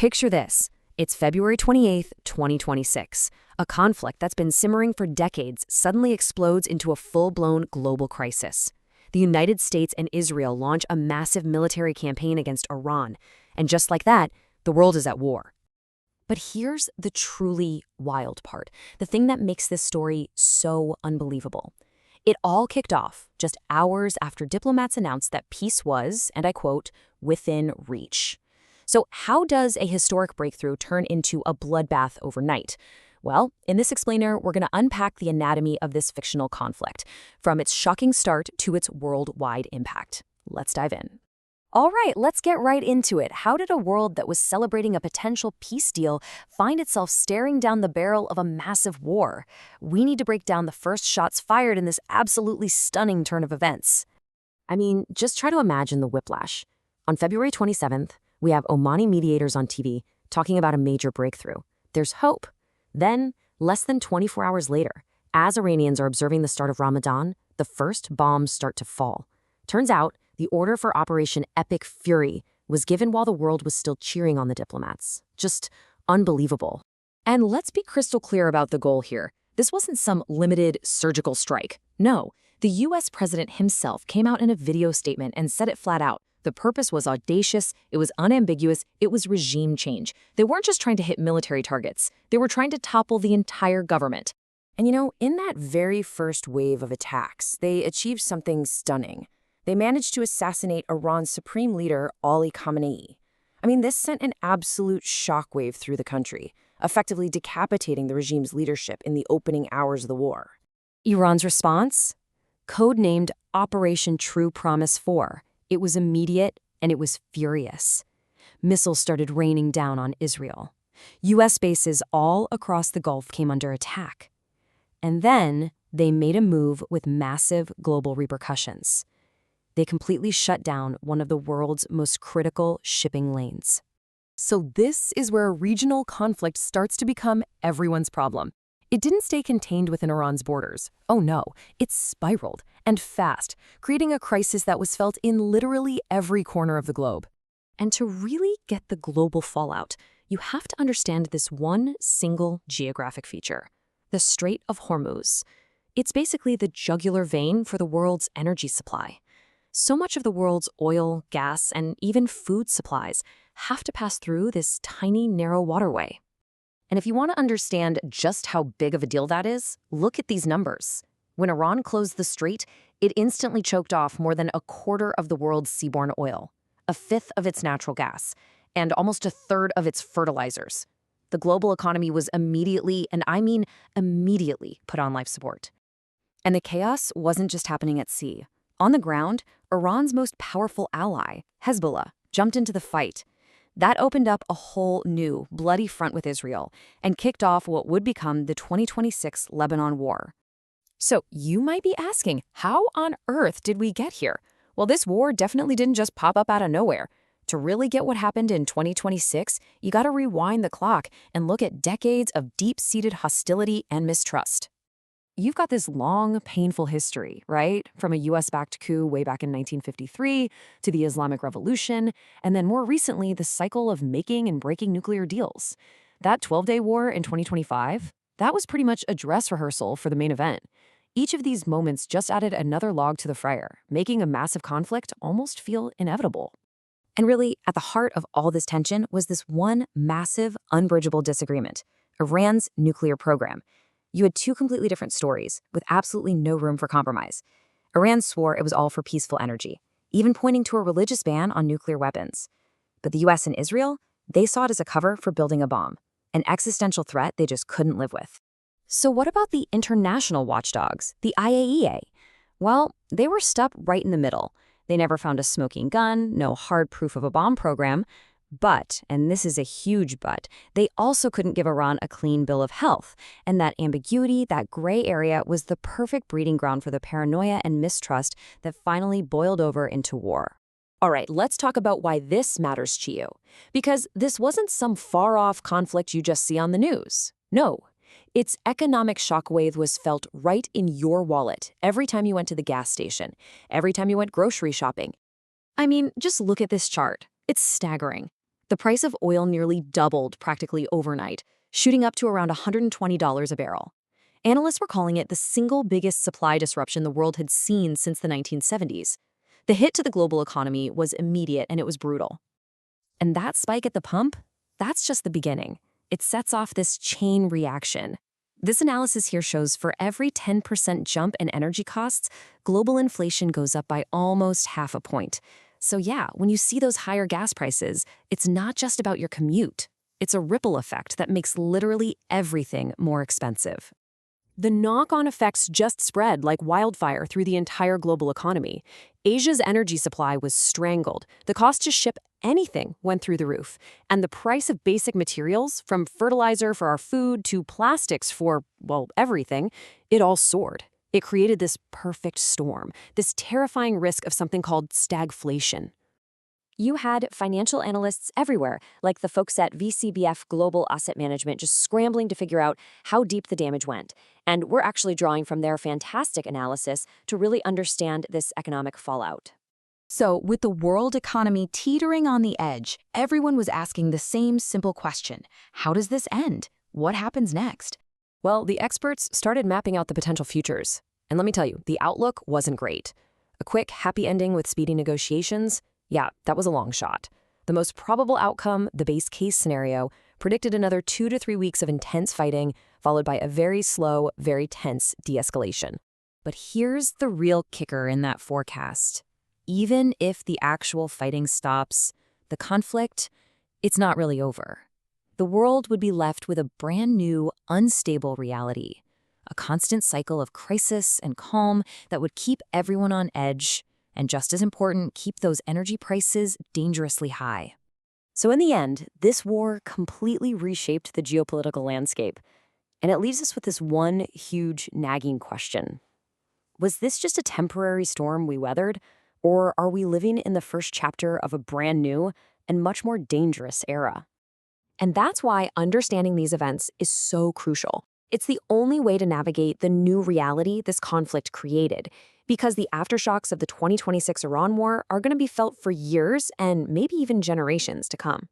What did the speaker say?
Picture this. It's February 28th, 2026. A conflict that's been simmering for decades suddenly explodes into a full-blown global crisis. The United States and Israel launch a massive military campaign against Iran, and just like that, the world is at war. But here's the truly wild part, the thing that makes this story so unbelievable. It all kicked off just hours after diplomats announced that peace was, and I quote, within reach. So how does a historic breakthrough turn into a bloodbath overnight? Well, in this explainer, we're going to unpack the anatomy of this fictional conflict, from its shocking start to its worldwide impact. Let's dive in. All right, let's get right into it. How did a world that was celebrating a potential peace deal find itself staring down the barrel of a massive war? We need to break down the first shots fired in this absolutely stunning turn of events. I mean, just try to imagine the whiplash. On February 27th, we have Omani mediators on TV talking about a major breakthrough. There's hope. Then, less than 24 hours later, as Iranians are observing the start of Ramadan, the first bombs start to fall. Turns out, the order for Operation Epic Fury was given while the world was still cheering on the diplomats. Just unbelievable. And let's be crystal clear about the goal here. This wasn't some limited surgical strike. No, the US president himself came out in a video statement and said it flat out. The purpose was audacious, it was unambiguous, it was regime change. They weren't just trying to hit military targets. They were trying to topple the entire government. And in that very first wave of attacks, they achieved something stunning. They managed to assassinate Iran's supreme leader, Ali Khamenei. This sent an absolute shockwave through the country, effectively decapitating the regime's leadership in the opening hours of the war. Iran's response? Codenamed Operation True Promise 4. It was immediate and it was furious. Missiles started raining down on Israel. U.S. bases all across the Gulf came under attack. And then they made a move with massive global repercussions. They completely shut down one of the world's most critical shipping lanes. So this is where regional conflict starts to become everyone's problem. It didn't stay contained within Iran's borders. Oh no, it spiraled, and fast, creating a crisis that was felt in literally every corner of the globe. And to really get the global fallout, you have to understand this one single geographic feature, the Strait of Hormuz. It's basically the jugular vein for the world's energy supply. So much of the world's oil, gas, and even food supplies have to pass through this tiny, narrow waterway. And if you want to understand just how big of a deal that is, look at these numbers. When Iran closed the strait, it instantly choked off more than a quarter of the world's seaborne oil, a fifth of its natural gas, and almost a third of its fertilizers. The global economy was immediately, and I mean immediately, put on life support. And the chaos wasn't just happening at sea. On the ground, Iran's most powerful ally, Hezbollah, jumped into the fight. That opened up a whole new, bloody front with Israel and kicked off what would become the 2026 Lebanon War. So you might be asking, how on earth did we get here? Well, this war definitely didn't just pop up out of nowhere. To really get what happened in 2026, you gotta rewind the clock and look at decades of deep-seated hostility and mistrust. You've got this long, painful history, right? From a US-backed coup way back in 1953 to the Islamic Revolution, and then more recently, the cycle of making and breaking nuclear deals. That 12-day war in 2025, that was pretty much a dress rehearsal for the main event. Each of these moments just added another log to the fire, making a massive conflict almost feel inevitable. And really, at the heart of all this tension was this one massive, unbridgeable disagreement: Iran's nuclear program. You had two completely different stories, with absolutely no room for compromise. Iran swore it was all for peaceful energy, even pointing to a religious ban on nuclear weapons. But the US and Israel, they saw it as a cover for building a bomb, an existential threat they just couldn't live with. So what about the international watchdogs, the IAEA? Well, they were stuck right in the middle. They never found a smoking gun, no hard proof of a bomb program. But, and this is a huge but, they also couldn't give Iran a clean bill of health. And that ambiguity, that gray area, was the perfect breeding ground for the paranoia and mistrust that finally boiled over into war. All right, let's talk about why this matters to you. Because this wasn't some far-off conflict you just see on the news. No. Its economic shockwave was felt right in your wallet every time you went to the gas station, every time you went grocery shopping. Just look at this chart. It's staggering. The price of oil nearly doubled practically overnight, shooting up to around $120 a barrel. Analysts were calling it the single biggest supply disruption the world had seen since the 1970s. The hit to the global economy was immediate and it was brutal. And that spike at the pump? That's just the beginning. It sets off this chain reaction. This analysis here shows for every 10% jump in energy costs, global inflation goes up by almost half a point. So yeah, when you see those higher gas prices, it's not just about your commute. It's a ripple effect that makes literally everything more expensive. The knock-on effects just spread like wildfire through the entire global economy. Asia's energy supply was strangled. The cost to ship anything went through the roof. And the price of basic materials, from fertilizer for our food to plastics for, well, everything, it all soared. It created this perfect storm, this terrifying risk of something called stagflation. You had financial analysts everywhere, like the folks at VCBF Global Asset Management, just scrambling to figure out how deep the damage went. And we're actually drawing from their fantastic analysis to really understand this economic fallout. So, with the world economy teetering on the edge, everyone was asking the same simple question: how does this end? What happens next? Well, the experts started mapping out the potential futures. And let me tell you, the outlook wasn't great. A quick, happy ending with speedy negotiations? Yeah, that was a long shot. The most probable outcome, the base case scenario, predicted another 2 to 3 weeks of intense fighting, followed by a very slow, very tense de-escalation. But here's the real kicker in that forecast. Even if the actual fighting stops, the conflict, it's not really over. The world would be left with a brand new, unstable reality. A constant cycle of crisis and calm that would keep everyone on edge, and just as important, keep those energy prices dangerously high. So in the end, this war completely reshaped the geopolitical landscape. And it leaves us with this one huge, nagging question. Was this just a temporary storm we weathered? Or are we living in the first chapter of a brand new and much more dangerous era? And that's why understanding these events is so crucial. It's the only way to navigate the new reality this conflict created, because the aftershocks of the 2026 Iran war are going to be felt for years and maybe even generations to come.